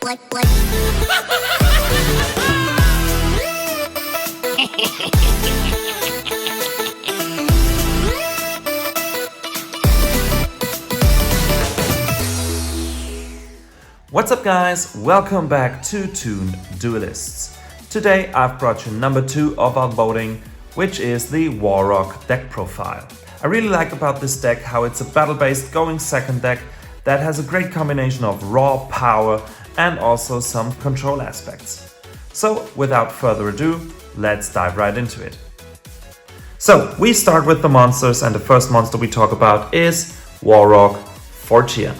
What's up guys, welcome back to Toon Duelists. Today I've brought you number 2 of our voting, which is the Warrock deck profile. I really like about this deck how it's a battle-based going second deck that has a great combination of raw power and also some control aspects. So without further ado, let's dive right into it. So we start with the monsters, and the first monster we talk about is Warrock Fortia.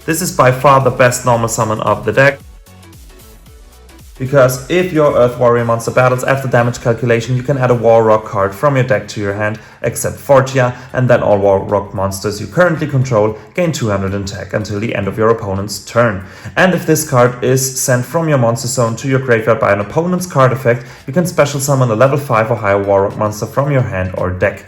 This is by far the best normal summon of the deck, because if your Earth Warrior monster battles after damage calculation, you can add a Warrock card from your deck to your hand, except Fortia, and then all Warrock monsters you currently control gain 200 attack until the end of your opponent's turn. And if this card is sent from your monster zone to your graveyard by an opponent's card effect, you can special summon a level 5 or higher Warrock monster from your hand or deck.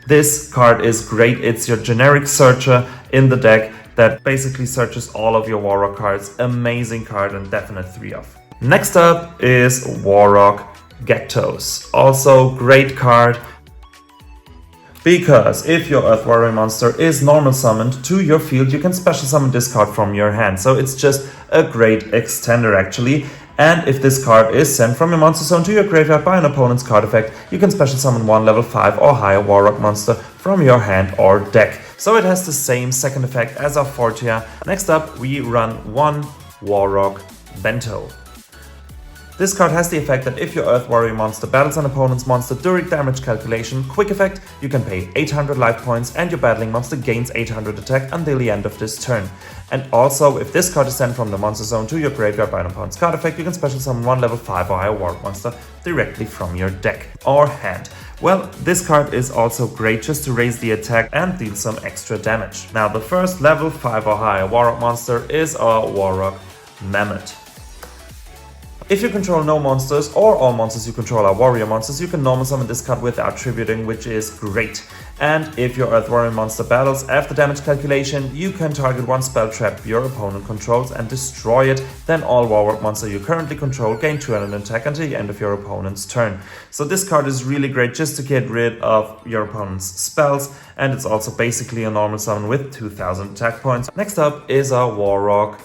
This card is great, it's your generic searcher in the deck that basically searches all of your Warrock cards. Amazing card and definite 3-off. Next up is Warrock Gektos. Also great card, because if your Earth Warrior monster is normal summoned to your field, you can special summon this card from your hand. So it's just a great extender actually. And if this card is sent from your monster zone to your graveyard by an opponent's card effect, you can special summon one level 5 or higher Warrock monster from your hand or deck. So it has the same second effect as our Fortia. Next up we run one Warrock Bento. This card has the effect that if your Earth Warrior monster battles an opponent's monster during damage calculation, quick effect, you can pay 800 life points and your battling monster gains 800 attack until the end of this turn. And also, if this card is sent from the monster zone to your graveyard by an opponent's card effect, you can special summon one level 5 or higher Warrock monster directly from your deck or hand. Well, this card is also great just to raise the attack and deal some extra damage. Now, the first level 5 or higher Warrock monster is our Warrock Mammoth. If you control no monsters or all monsters you control are warrior monsters, you can normal summon this card without tributing, which is great. And if your Earth Warrior monster battles after damage calculation, you can target one spell trap your opponent controls and destroy it. Then all Warrock monster you currently control gain 200 attack until the end of your opponent's turn. So this card is really great just to get rid of your opponent's spells, and it's also basically a normal summon with 2000 attack points. Next up is our Warrock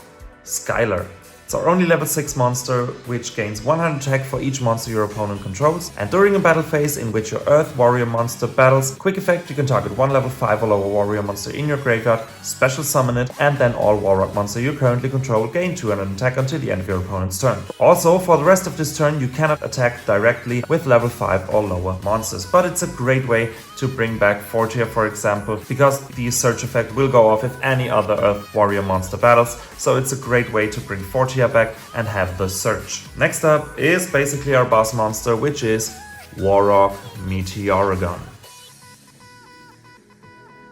Skylar. It's our only level 6 monster, which gains 100 attack for each monster your opponent controls. And during a battle phase in which your Earth Warrior monster battles, quick effect, you can target one level 5 or lower Warrior monster in your graveyard, special summon it, and then all Warrock monster you currently control gain 200 attack until the end of your opponent's turn. Also, for the rest of this turn, you cannot attack directly with level 5 or lower monsters, but it's a great way to bring back Fortia, for example, because the search effect will go off if any other Earth Warrior monster battles, so it's a great way to bring Fortia back and have the search. Next up is basically our boss monster, which is Warrock Meteorogon.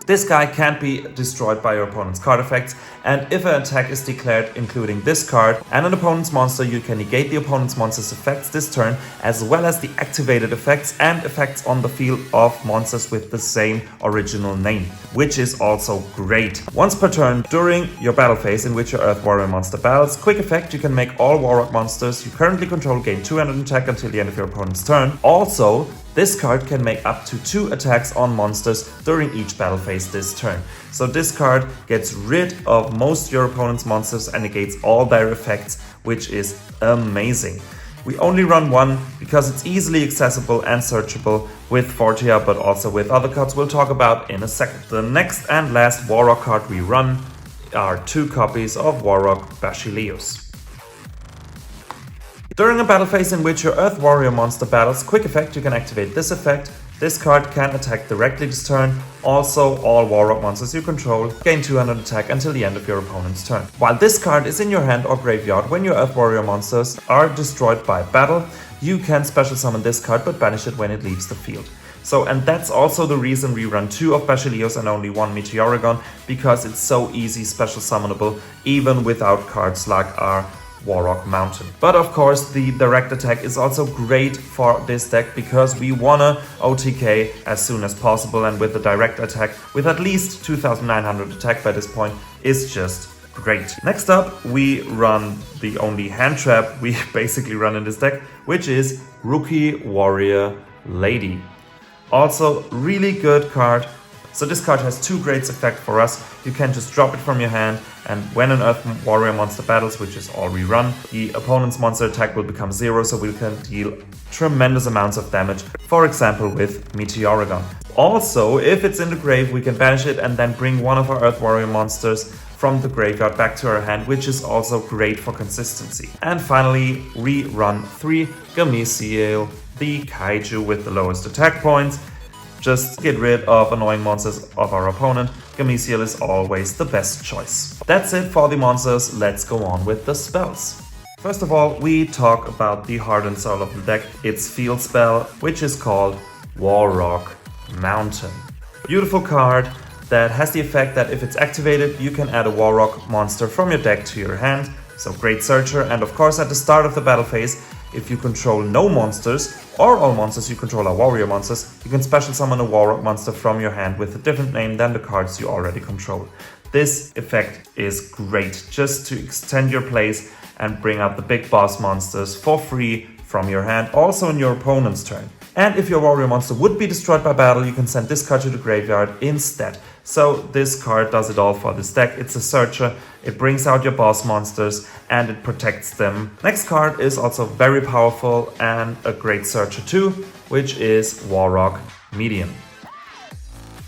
This guy can't be destroyed by your opponent's card effects, and if an attack is declared including this card and an opponent's monster, you can negate the opponent's monster's effects this turn, as well as the activated effects and effects on the field of monsters with the same original name, which is also great. Once per turn during your battle phase in which your Earth Warrior monster battles, quick effect, you can make all Warrock monsters you currently control gain 200 attack until the end of your opponent's turn. Also, this card can make up to 2 attacks on monsters during each battle phase this turn. So this card gets rid of most your opponent's monsters and negates all their effects, which is amazing. We only run one because it's easily accessible and searchable with Fortia, but also with other cards we'll talk about in a second. The next and last Warrock card we run are 2 copies of Warrock Basileus. During a battle phase in which your Earth Warrior monster battles, quick effect, you can activate this effect. This card can attack directly this turn. Also, all Warrock monsters you control gain 200 attack until the end of your opponent's turn. While this card is in your hand or graveyard, when your Earth Warrior monsters are destroyed by battle, you can special summon this card but banish it when it leaves the field. So, and that's also the reason we run 2 of Basileus and only 1 Meteorogon, because it's so easy special summonable even without cards like our Warrock Mountain. But of course the direct attack is also great for this deck because we wanna OTK as soon as possible, and with the direct attack with at least 2900 attack by this point is just Great. Next up, we run the only hand trap we basically run in this deck, which is Rookie Warrior Lady. Also, really good card. So this card has two great effects for us. You can just drop it from your hand, and when an Earth Warrior monster battles, which is all we run, the opponent's monster attack will become 0, so we can deal tremendous amounts of damage, for example with Meteorigon. Also, if it's in the grave, we can banish it and then bring one of our Earth Warrior monsters from the graveyard back to our hand, which is also great for consistency. And finally, we run 3 Gameciel, the Kaiju with the lowest attack points. Just get rid of annoying monsters of our opponent. Gameciel is always the best choice. That's it for the monsters, let's go on with the spells. First of all, we talk about the heart and soul of the deck, its field spell, which is called Warrock Mountain. Beautiful card that has the effect that if it's activated, you can add a Warrock monster from your deck to your hand. So great searcher, and of course at the start of the battle phase, if you control no monsters, or all monsters you control are warrior monsters, you can special summon a Warrock monster from your hand with a different name than the cards you already control. This effect is great, just to extend your plays and bring out the big boss monsters for free from your hand, also in your opponent's turn. And if your warrior monster would be destroyed by battle, you can send this card to the graveyard instead. So this card does it all for this deck. It's a searcher, it brings out your boss monsters, and it protects them. Next card is also very powerful and a great searcher too, which is Warrock Medium.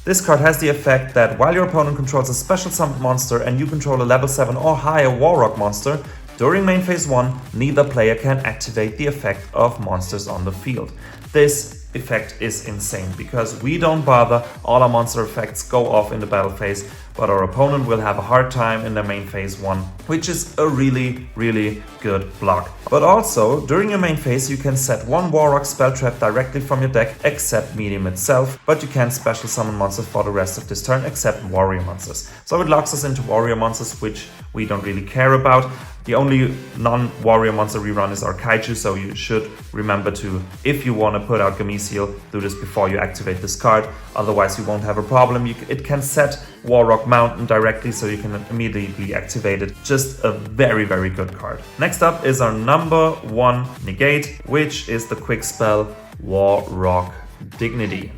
This card has the effect that while your opponent controls a special summoned monster and you control a level 7 or higher Warrock monster, during main phase 1, neither player can activate the effect of monsters on the field. This effect is insane because we don't bother, all our monster effects go off in the battle phase, but our opponent will have a hard time in their main phase 1, which is a really good block. But also, during your main phase you can set one Warrock spell trap directly from your deck except Medium itself, but you can special summon monsters for the rest of this turn except warrior monsters. So it locks us into warrior monsters, which we don't really care about. The only non-warrior monster we run is our Kaiju, so you should remember to, if you want to put out Gameciel, do this before you activate this card, otherwise you won't have a problem. It can set Warrock Mountain directly, so you can immediately activate it. Just a very good card. Next up is our number 1 negate, which is the quick spell Warrock Dignity.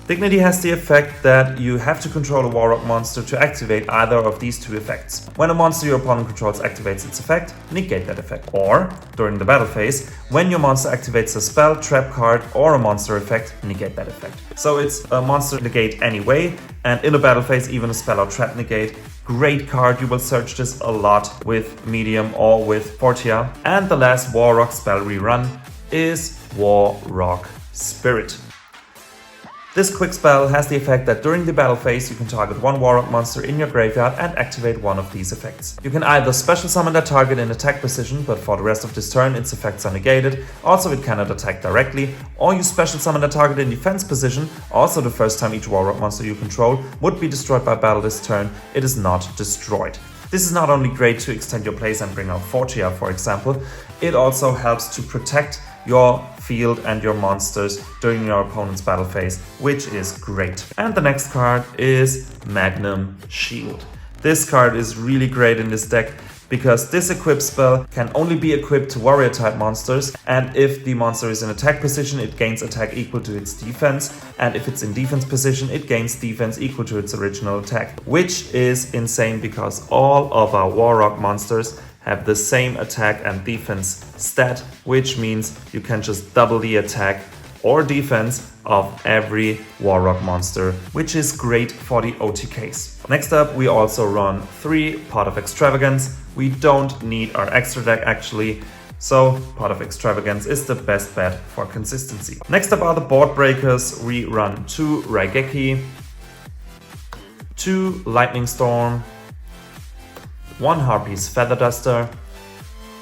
Dignity has the effect that you have to control a Warrock monster to activate either of these two effects. When a monster your opponent controls activates its effect, negate that effect. Or, during the battle phase, when your monster activates a spell, trap card, or a monster effect, negate that effect. So it's a monster negate anyway, and in a battle phase, even a spell or trap negate. Great card, you will search this a lot with Medium or with Fortia. And the last Warrock spell we run is Warrock Spirit. This quick spell has the effect that during the battle phase you can target one Warrock monster in your graveyard and activate one of these effects. You can either special summon that target in attack position, but for the rest of this turn its effects are negated, also it cannot attack directly, or you special summon that target in defense position, also the first time each Warrock monster you control would be destroyed by battle this turn, it is not destroyed. This is not only great to extend your plays and bring out Fortia, for example, it also helps to protect your field and your monsters during your opponent's battle phase, which is great. And the next card is Magnum Shield. This card is really great in this deck because this equip spell can only be equipped to warrior type monsters, and if the monster is in attack position it gains attack equal to its defense, and if it's in defense position it gains defense equal to its original attack, which is insane because all of our Warrock monsters have the same attack and defense stat, which means you can just double the attack or defense of every Warrock monster, which is great for the OTKs. Next up, we also run 3 Pot of Extravagance. We don't need our extra deck actually, so Pot of Extravagance is the best bet for consistency. Next up are the board breakers. We run 2 Raigeki, 2 Lightning Storm, 1 Harpy's Feather Duster,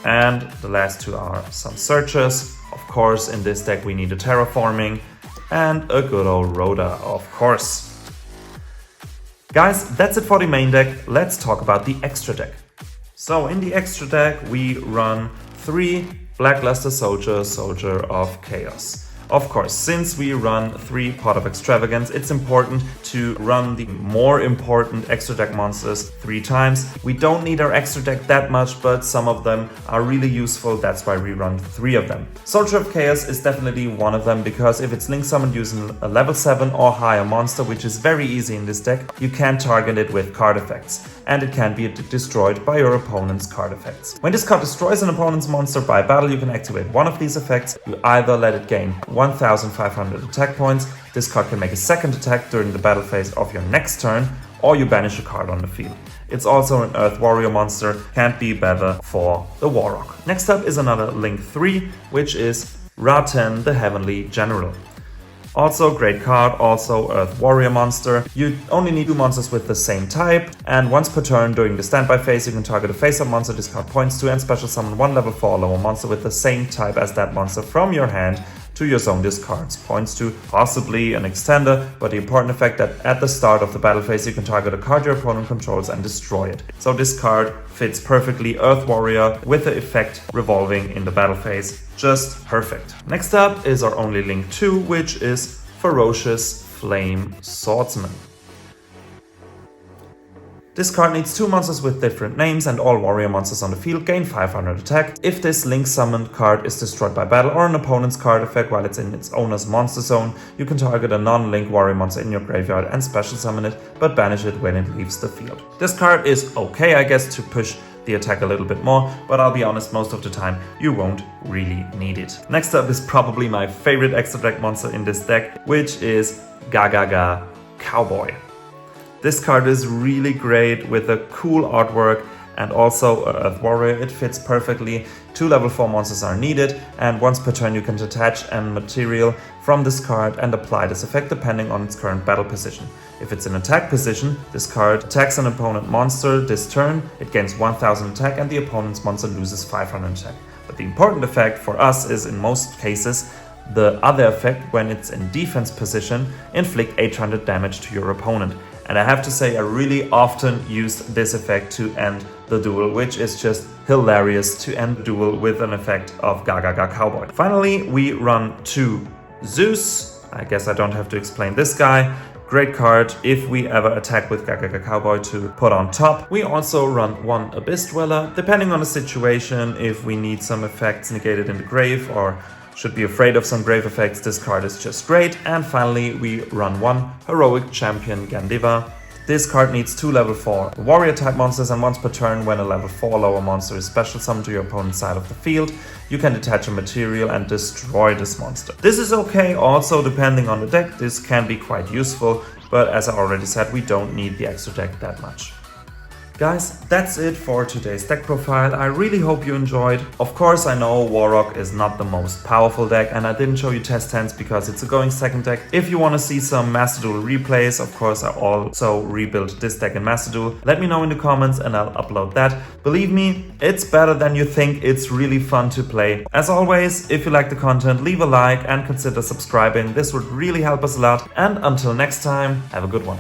and the last 2 are some searchers. Of course, in this deck we need a Terraforming and a good old Rhoda, of course. Guys, that's it for the main deck. Let's talk about the extra deck. So in the extra deck we run 3 Blackluster Soldier, Soldier of Chaos. Of course, since we run 3 Pot of Extravagance, it's important to run the more important extra deck monsters 3 times. We don't need our extra deck that much, but some of them are really useful, that's why we run 3 of them. Soldier of Chaos is definitely one of them, because if it's link summoned using a level 7 or higher monster, which is very easy in this deck, you can target it with card effects, and it can be destroyed by your opponent's card effects. When this card destroys an opponent's monster by battle, you can activate one of these effects. You either let it gain 1500 attack points, this card can make a second attack during the battle phase of your next turn, or you banish a card on the field. It's also an Earth Warrior monster, can't be better for the Warrock. Next up is another Link 3, which is Raten, the Heavenly General. Also great card, also Earth Warrior monster. You only need 2 monsters with the same type, and once per turn during the standby phase you can target a face-up monster discard points to and special summon 1 level 4 or lower monster with the same type as that monster from your hand to your zone discards points to, possibly an extender, but the important effect that at the start of the battle phase you can target a card your opponent controls and destroy it. So this card fits perfectly Earth Warrior with the effect revolving in the battle phase. Just perfect. Next up is our only Link 2, which is Ferocious Flame Swordsman. This card needs 2 monsters with different names, and all warrior monsters on the field gain 500 attack. If this link summoned card is destroyed by battle or an opponent's card effect while it's in its owner's monster zone, you can target a non-link warrior monster in your graveyard and special summon it, but banish it when it leaves the field. This card is okay, I guess, to push the attack a little bit more, but I'll be honest, most of the time you won't really need it. Next up is probably my favorite extra deck monster in this deck, which is Gagaga Cowboy. This card is really great with a cool artwork and also Earth Warrior. It fits perfectly. 2 level 4 monsters are needed, and once per turn you can detach a material from this card and apply this effect depending on its current battle position. If it's in attack position, this card attacks an opponent monster this turn, it gains 1000 attack and the opponent's monster loses 500 attack. But the important effect for us is, in most cases, the other effect when it's in defense position, inflict 800 damage to your opponent. And I have to say, I really often used this effect to end the duel, which is just hilarious to end the duel with an effect of Gagaga Cowboy. Finally, we run 2 Zeus. I guess I don't have to explain this guy. Great card if we ever attack with Gagaga Cowboy to put on top. We also run 1 Abyss Dweller, depending on the situation. If we need some effects negated in the grave or should be afraid of some grave effects, this card is just great. And finally, we run 1 Heroic Champion Gandiva. This card needs 2 level 4 warrior type monsters, and once per turn when a level 4 lower monster is special summoned to your opponent's side of the field, you can detach a material and destroy this monster. This is okay also depending on the deck. This can be quite useful, but as I already said, we don't need the extra deck that much. Guys, that's it for today's deck profile. I really hope you enjoyed. Of course, I know Warrock is not the most powerful deck, and I didn't show you test hands because it's a going second deck. If you want to see some Master Duel replays, of course I also rebuilt this deck in Master Duel. Let me know in the comments and I'll upload that. Believe me, it's better than you think. It's really fun to play. As always, if you like the content, leave a like and consider subscribing. This would really help us a lot. And until next time, have a good one.